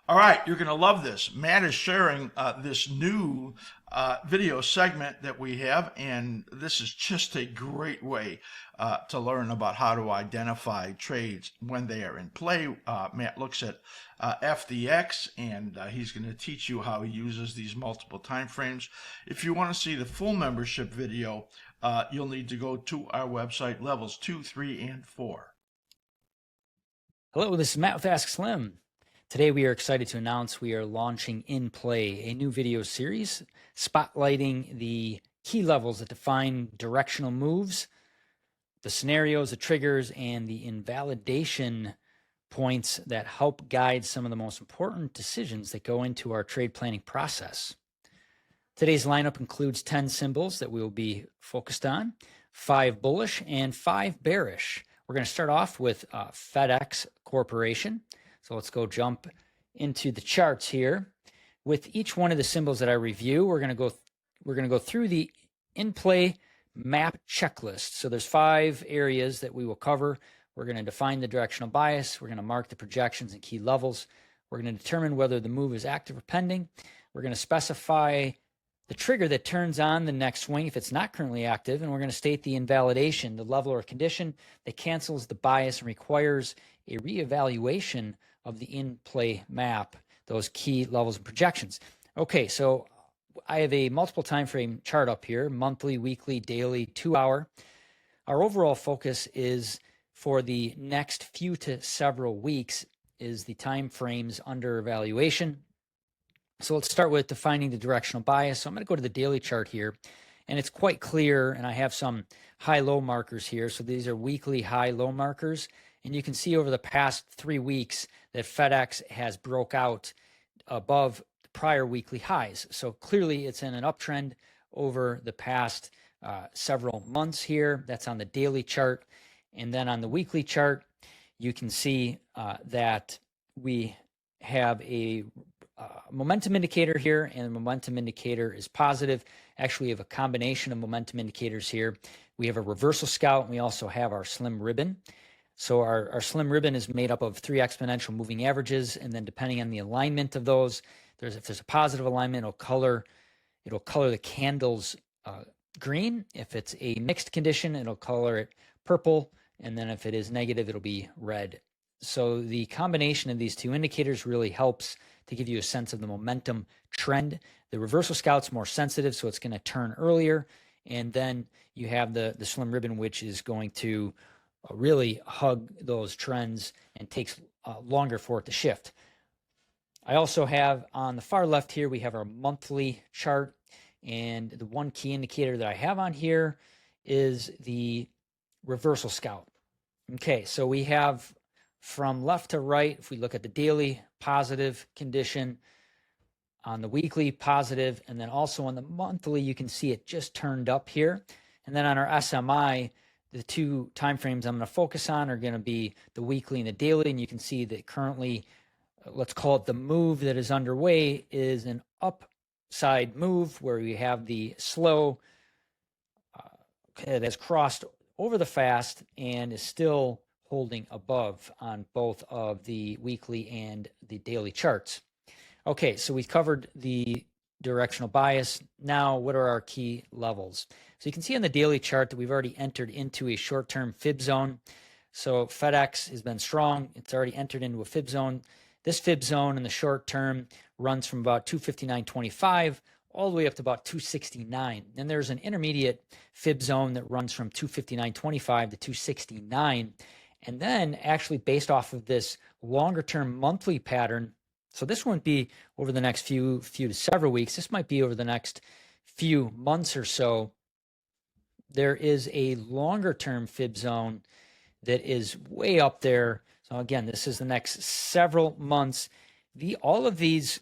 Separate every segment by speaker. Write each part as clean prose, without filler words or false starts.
Speaker 1: All right, you're going to love this. Matt is sharing this new video segment that we have, and this is just a great way to learn about how to identify trades when they are in play. Matt looks at FDX, and he's going to teach you how he uses these multiple time frames. If you want to see the full membership video, you'll need to go to our website, levels 2, 3, and 4.
Speaker 2: Hello, this is Matt with askSlim. Today we are excited to announce we are launching InPlay, a new video series spotlighting the key levels that define directional moves, the scenarios, the triggers, and the invalidation points that help guide some of the most important decisions that go into our trade planning process. Today's lineup includes 10 symbols that we will be focused on, 5 bullish and 5 bearish. We're going to start off with FedEx Corporation. So let's go jump into the charts here. With each one of the symbols that I review, we're going to go through the InPlay map checklist. So there's 5 areas that we will cover. We're going to define the directional bias. We're going to mark the projections and key levels. We're going to determine whether the move is active or pending. We're going to specify the trigger that turns on the next swing if it's not currently active, and we're going to state the invalidation, the level or condition that cancels the bias and requires a reevaluation of the in-play map, those key levels and projections. Okay, so I have a multiple time frame chart up here, monthly, weekly, daily, 2-hour. Our overall focus is for the next few to several weeks is the time frames under evaluation. So let's start with defining the directional bias. So I'm going to go to the daily chart here, and it's quite clear, and I have some high-low markers here. So these are weekly high-low markers, and you can see over the past 3 weeks that FedEx has broke out above the prior weekly highs. So clearly it's in an uptrend over the past several months here. That's on the daily chart. And then on the weekly chart, you can see that we have a momentum indicator here, and the momentum indicator is positive. Actually, we have a combination of momentum indicators here. We have a reversal scout, and we also have our slim ribbon. So our slim ribbon is made up of 3 exponential moving averages, and then depending on the alignment of those, if there's a positive alignment, it'll color the candles green. If it's a mixed condition, it'll color it purple, and then if it is negative, it'll be red. So the combination of these 2 indicators really helps to give you a sense of the momentum trend. The reversal scout's more sensitive, so it's going to turn earlier. And then you have the slim ribbon, which is going to really hug those trends and takes longer for it to shift. I also have on the far left here, we have our monthly chart. And the one key indicator that I have on here is the reversal scout. Okay, so we have from left to right, if we look at the daily, positive condition, on the weekly, positive, and then also on the monthly, you can see it just turned up here. And then on our SMI, the 2 timeframes I'm going to focus on are going to be the weekly and the daily, and you can see that currently, let's call it the move that is underway, is an upside move where we have the slow that has crossed over the fast and is still holding above on both of the weekly and the daily charts. Okay, so we've covered the directional bias. Now, what are our key levels? So you can see on the daily chart that we've already entered into a short-term fib zone. So FedEx has been strong. It's already entered into a fib zone. This fib zone in the short term runs from about 259.25 all the way up to about 269. And there's an intermediate fib zone that runs from 259.25 to 269. And then actually based off of this longer term monthly pattern, so this won't be over the next few to several weeks, this might be over the next few months or so, there is a longer term fib zone that is way up there. So again, this is the next several months. All of these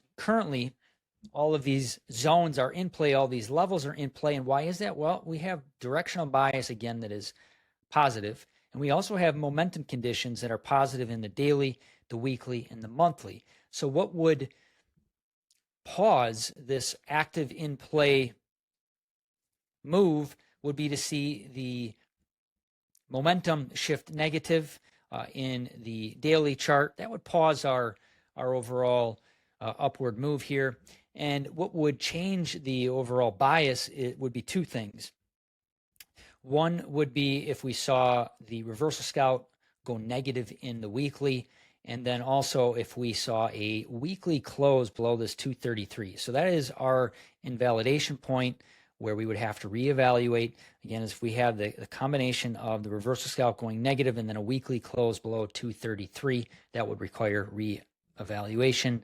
Speaker 2: zones are in play, all these levels are in play. And why is that? Well, we have directional bias again that is positive. And we also have momentum conditions that are positive in the daily, the weekly, and the monthly. So what would pause this active in play move would be to see the momentum shift negative in the daily chart. That would pause our overall upward move here. And what would change the overall bias, it would be two things. One would be if we saw the reversal scout go negative in the weekly, and then also if we saw a weekly close below this 233. So that is our invalidation point where we would have to reevaluate. Again, if we have the combination of the reversal scalp going negative and then a weekly close below 233, that would require reevaluation.